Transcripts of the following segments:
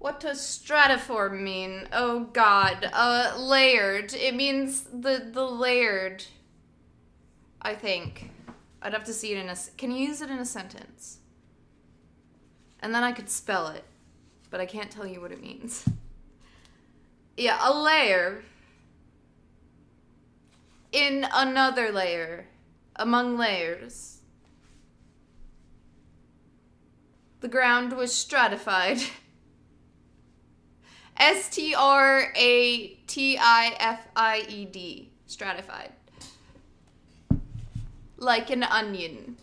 What does stratiform mean? Oh god. Layered. It means the layered, I think. I'd have to see it in a... Can you use it in a sentence? And then I could spell it, but I can't tell you what it means. Yeah, a layer in another layer, among layers. The ground was stratified. Stratified. Stratified. Like an onion.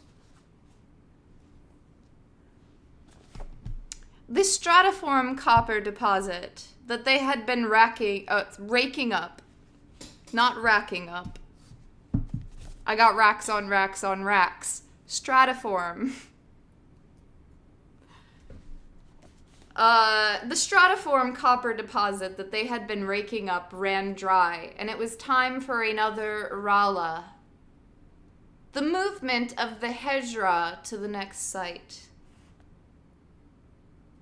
The stratiform copper deposit that they had been raking up. Not racking up. I got racks on racks on racks. Stratiform. The stratiform copper deposit that they had been raking up ran dry, and it was time for another Rala. The movement of the Hejra to the next site.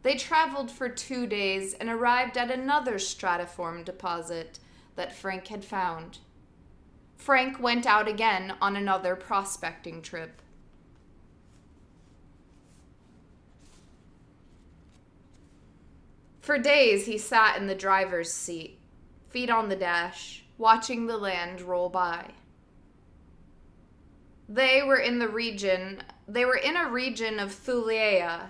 They traveled for 2 days and arrived at another stratiform deposit that Frank had found. Frank went out again on another prospecting trip. For days he sat in the driver's seat, feet on the dash, watching the land roll by. They were in a region of Thulea.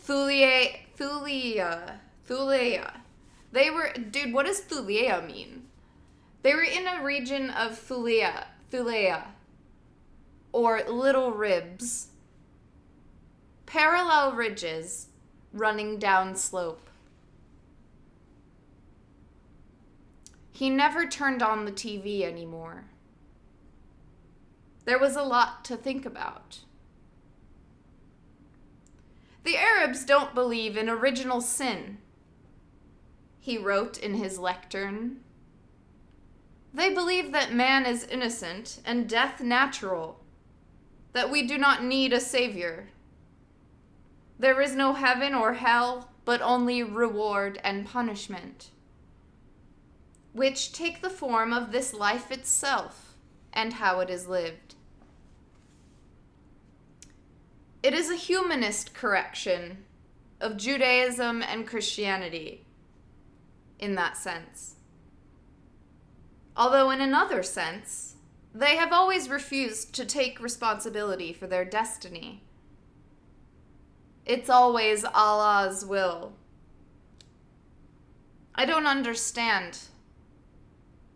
Thulea. Dude, what does Thulea mean? They were in a region of Thulea, or Little Ribs. Parallel ridges running down slope. He never turned on the TV anymore. There was a lot to think about. The Arabs don't believe in original sin, he wrote in his lectern. They believe that man is innocent and death natural, that we do not need a savior. There is no heaven or hell, but only reward and punishment, which take the form of this life itself and how it is lived. It is a humanist correction of Judaism and Christianity in that sense. Although in another sense, they have always refused to take responsibility for their destiny. It's always Allah's will. I don't understand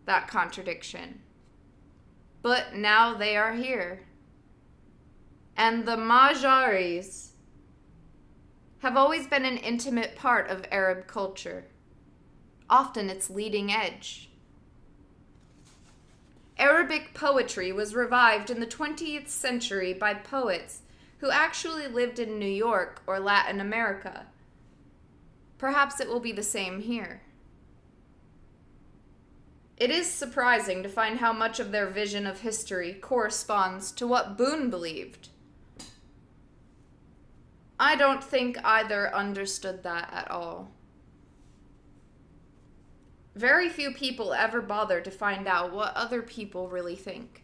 that contradiction. But now they are here. And the Majaris have always been an intimate part of Arab culture, often its leading edge. Arabic poetry was revived in the 20th century by poets who actually lived in New York or Latin America. Perhaps it will be the same here. It is surprising to find how much of their vision of history corresponds to what Boone believed. I don't think either understood that at all. Very few people ever bother to find out what other people really think.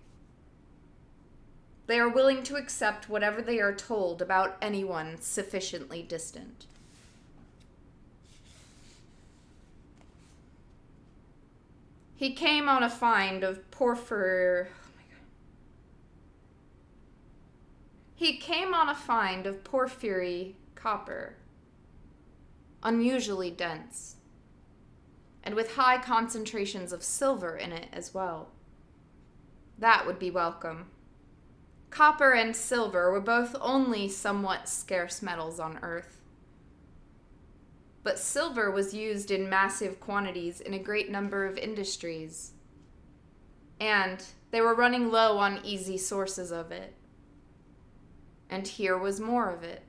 They are willing to accept whatever they are told about anyone sufficiently distant. He came on a find of porphyry copper, unusually dense, and with high concentrations of silver in it as well. That would be welcome. Copper and silver were both only somewhat scarce metals on Earth. But silver was used in massive quantities in a great number of industries, and they were running low on easy sources of it. And here was more of it,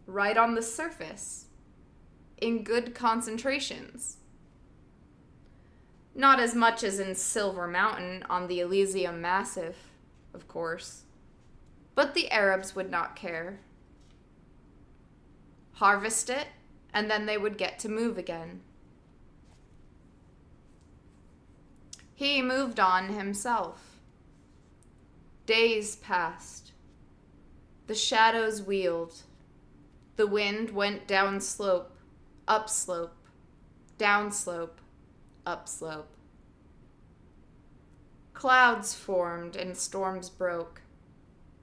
right on the surface, in good concentrations. Not as much as in Silver Mountain on the Elysium Massif, of course, but the Arabs would not care. Harvest it, and then they would get to move again. He moved on himself. Days passed. The shadows wheeled. The wind went downslope, upslope, downslope, upslope. Clouds formed and storms broke,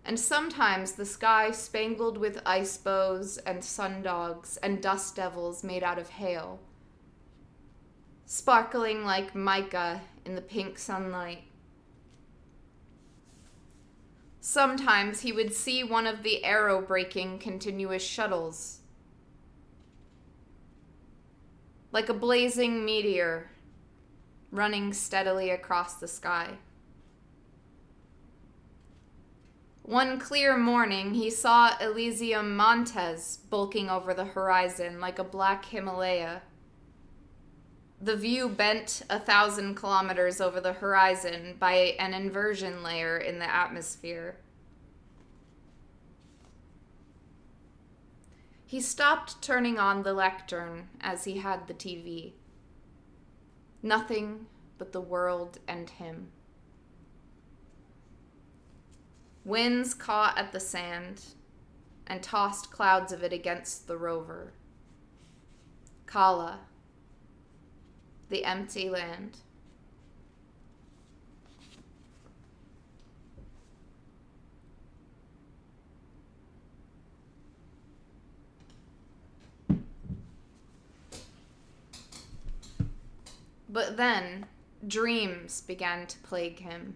and sometimes the sky spangled with ice bows and sundogs and dust devils made out of hail, sparkling like mica in the pink sunlight. Sometimes he would see one of the arrow-breaking continuous shuttles, like a blazing meteor running steadily across the sky. One clear morning, he saw Elysium Montes bulking over the horizon like a black Himalaya. The view bent 1,000 kilometers over the horizon by an inversion layer in the atmosphere. He stopped turning on the lectern as he had the TV. Nothing but the world and him. Winds caught at the sand and tossed clouds of it against the rover. Kala, the empty land. But then, dreams began to plague him.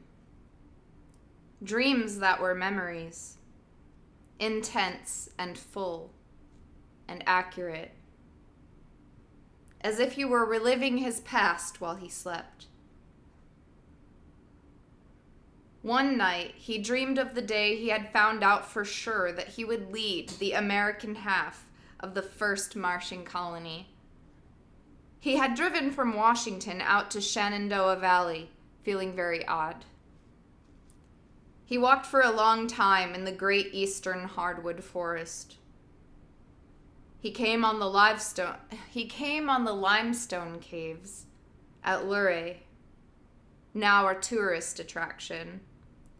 Dreams that were memories, intense and full and accurate, as if he were reliving his past while he slept. One night, he dreamed of the day he had found out for sure that he would lead the American half of the first Martian colony. He had driven from Washington out to Shenandoah Valley, feeling very odd. He walked for a long time in the great eastern hardwood forest. He came on the limestone caves at Luray, now a tourist attraction,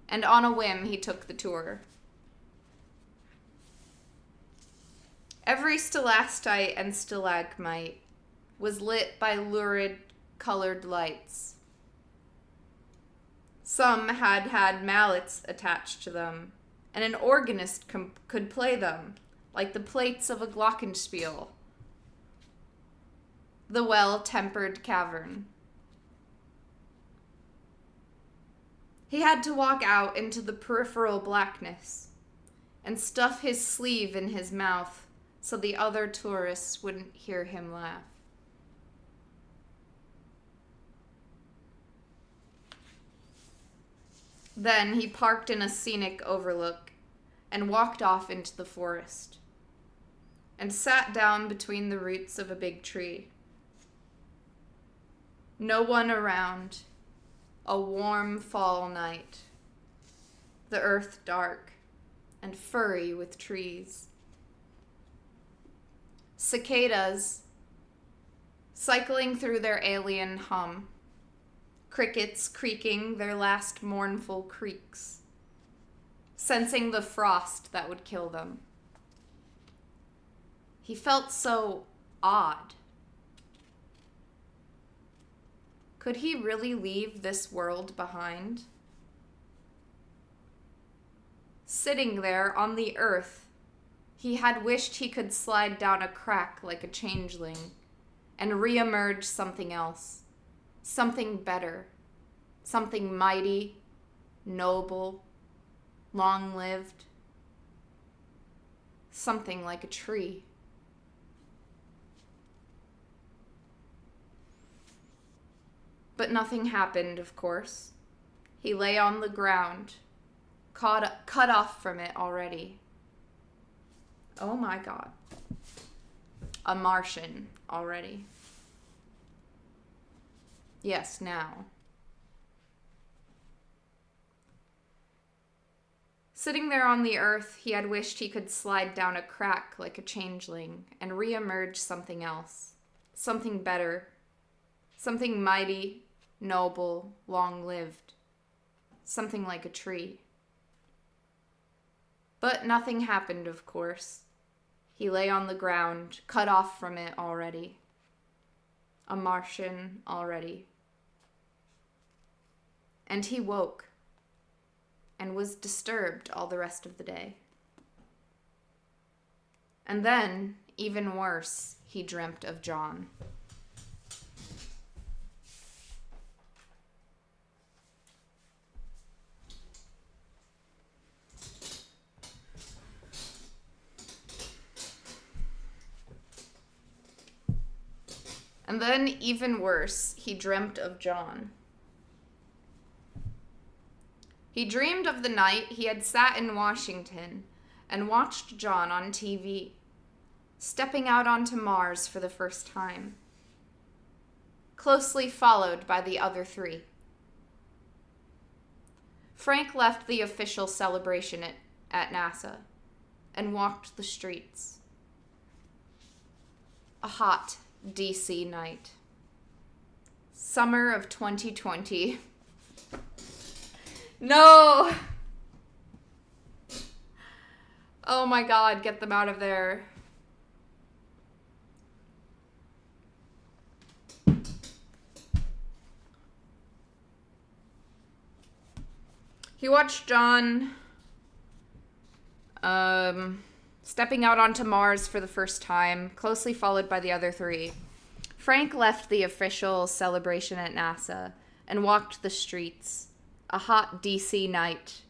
and on a whim he took the tour. Every stalactite and stalagmite was lit by lurid colored lights. Some had mallets attached to them, and an organist could play them, like the plates of a glockenspiel. The well-tempered cavern. He had to walk out into the peripheral blackness and stuff his sleeve in his mouth so the other tourists wouldn't hear him laugh. Then he parked in a scenic overlook and walked off into the forest and sat down between the roots of a big tree. No one around, a warm fall night, the earth dark and furry with trees. Cicadas cycling through their alien hum. Crickets creaking their last mournful creaks, sensing the frost that would kill them. He felt so odd. Could he really leave this world behind? Sitting there on the earth, he had wished he could slide down a crack like a changeling and re-emerge something else. Something better, something mighty, noble, long-lived, something like a tree. But nothing happened, of course. He lay on the ground, cut off from it already. Oh my God. A Martian already. Yes, now. Sitting there on the earth, he had wished he could slide down a crack like a changeling and re-emerge something else. Something better. Something mighty, noble, long-lived. Something like a tree. But nothing happened, of course. He lay on the ground, cut off from it already. A Martian already. And he woke, and was disturbed all the rest of the day. And then, even worse, he dreamt of John. And then, even worse, he dreamt of John. He dreamed of the night he had sat in Washington and watched John on TV, stepping out onto Mars for the first time, closely followed by the other three. Frank left the official celebration at NASA and walked the streets. A hot DC night. Summer of 2020. No! Oh my God, get them out of there. He watched John stepping out onto Mars for the first time, closely followed by the other three. Frank left the official celebration at NASA and walked the streets. A hot DC night,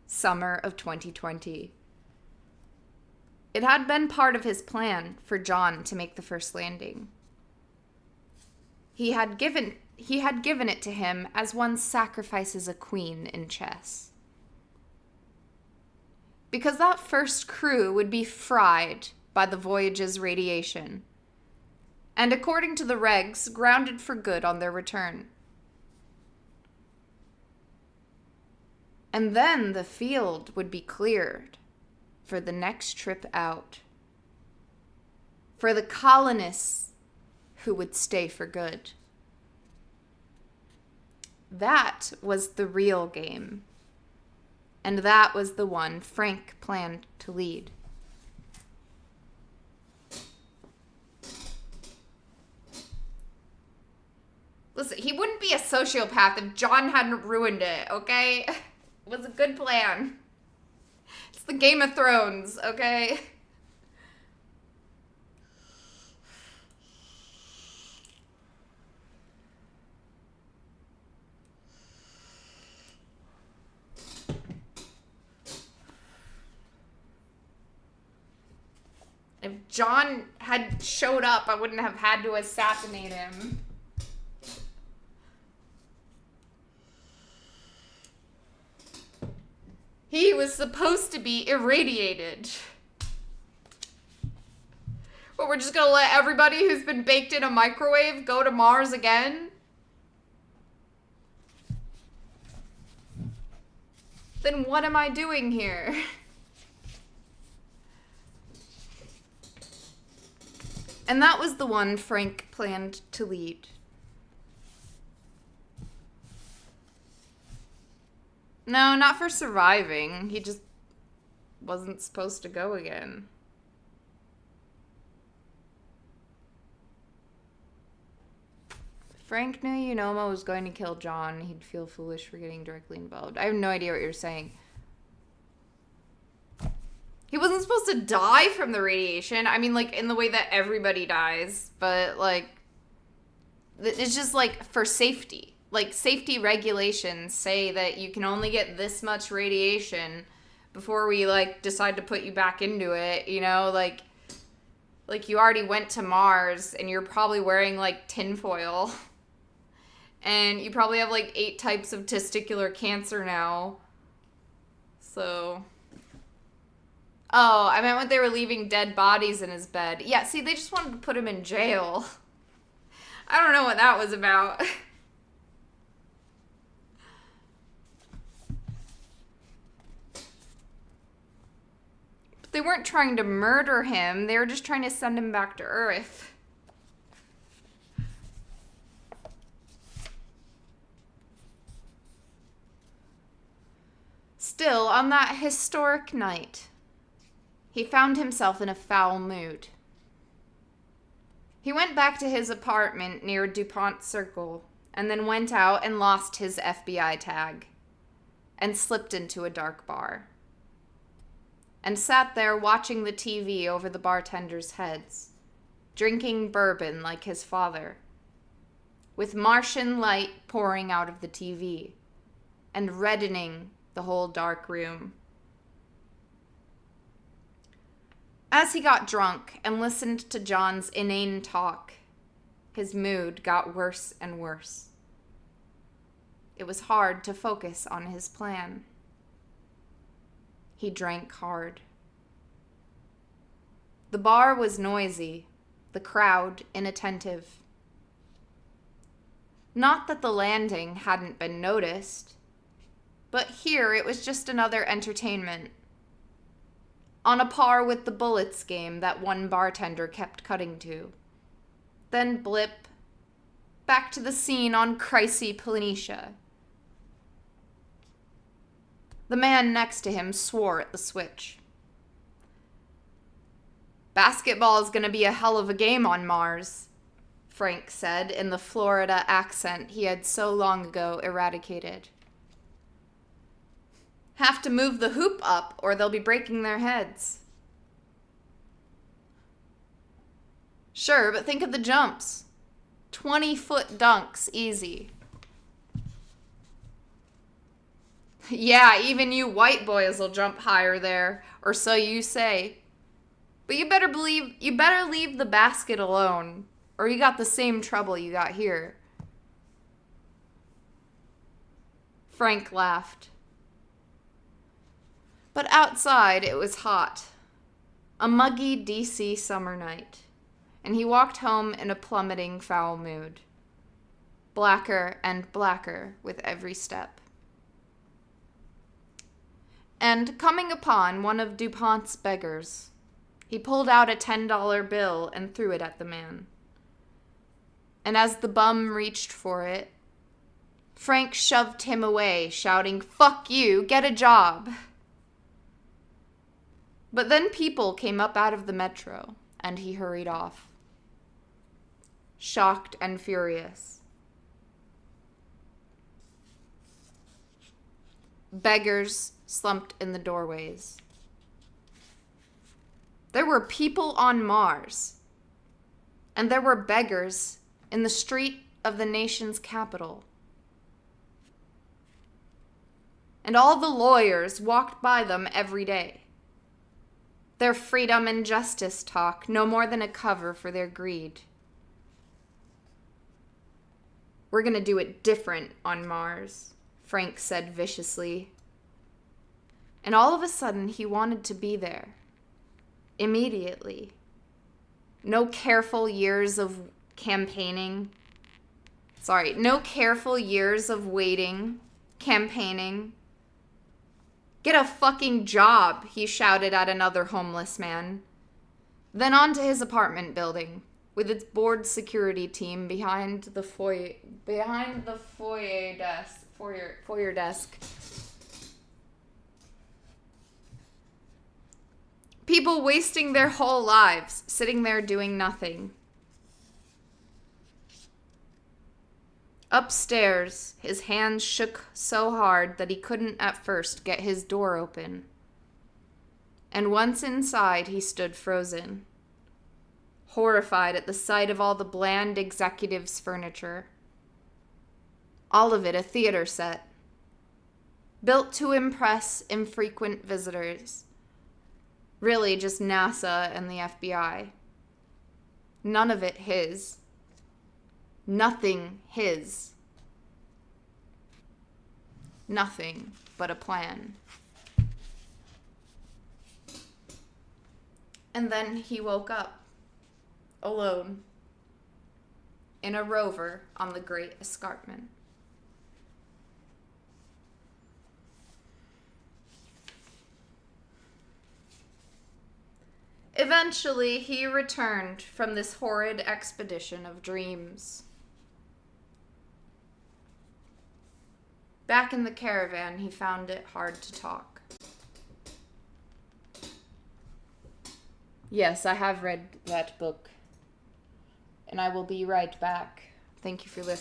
summer of 2020. It had been part of his plan for John to make the first landing. He had given it to him as one sacrifices a queen in chess. Because that first crew would be fried by the voyage's radiation, and according to the regs, grounded for good on their return. And then the field would be cleared for the next trip out. For the colonists who would stay for good. That was the real game. And that was the one Frank planned to lead. Listen, he wouldn't be a sociopath if John hadn't ruined it, okay? It was a good plan. It's the Game of Thrones, okay? If John had showed up, I wouldn't have had to assassinate him. He was supposed to be irradiated. But we're just gonna let everybody who's been baked in a microwave go to Mars again? Then what am I doing here? And that was the one Frank planned to lead. No, not for surviving. He just wasn't supposed to go again. If Frank knew Unoma was going to kill John, he'd feel foolish for getting directly involved. I have no idea what you're saying. He wasn't supposed to die from the radiation. I mean, like, in the way that everybody dies. But, like, it's just, like, for safety. Like, safety regulations say that you can only get this much radiation before we, like, decide to put you back into it, you know? Like you already went to Mars, and you're probably wearing, like, tinfoil. And you probably have, like, 8 types of testicular cancer now. So... Oh, I meant when they were leaving dead bodies in his bed. Yeah, see, they just wanted to put him in jail. I don't know what that was about. They weren't trying to murder him. They were just trying to send him back to Earth. Still, on that historic night, he found himself in a foul mood. He went back to his apartment near DuPont Circle and then went out and lost his FBI tag and slipped into a dark bar and sat there watching the TV over the bartenders' heads, drinking bourbon like his father, with Martian light pouring out of the TV and reddening the whole dark room. As he got drunk and listened to John's inane talk, his mood got worse and worse. It was hard to focus on his plan. He drank hard. The bar was noisy, the crowd inattentive. Not that the landing hadn't been noticed, but here it was just another entertainment, on a par with the bullets game that one bartender kept cutting to. Then blip, back to the scene on Chrysy Planitia. The man next to him swore at the switch. "Basketball is gonna be a hell of a game on Mars," Frank said in the Florida accent he had so long ago eradicated. "Have to move the hoop up or they'll be breaking their heads." "Sure, but think of the jumps. 20-foot dunks, easy." "Yeah, even you white boys will jump higher there, or so you say. But you better leave the basket alone, or you got the same trouble you got here." Frank laughed. But outside it was hot, a muggy DC summer night, and he walked home in a plummeting foul mood, blacker and blacker with every step. And coming upon one of DuPont's beggars, he pulled out a $10 bill and threw it at the man. And as the bum reached for it, Frank shoved him away, shouting, "Fuck you, get a job." But then people came up out of the metro, and he hurried off, shocked and furious. Beggars slumped in the doorways. There were people on Mars, and there were beggars in the street of the nation's capital. And all the lawyers walked by them every day. Their freedom and justice talk no more than a cover for their greed. "We're gonna do it different on Mars," Frank said viciously. And all of a sudden he wanted to be there. Immediately. No careful years of waiting, campaigning. "Get a fucking job," he shouted at another homeless man. Then on to his apartment building, with its bored security team behind the foyer desk. People wasting their whole lives, sitting there doing nothing. Upstairs, his hands shook so hard that he couldn't at first get his door open. And once inside, he stood frozen, horrified at the sight of all the bland executive's furniture. All of it a theater set, built to impress infrequent visitors. Really just NASA and the FBI. None of it his. Nothing his. Nothing but a plan. And then he woke up, alone, in a rover on the Great Escarpment. Eventually, he returned from this horrid expedition of dreams. Back in the caravan, he found it hard to talk. Yes, I have read that book. And I will be right back. Thank you for listening.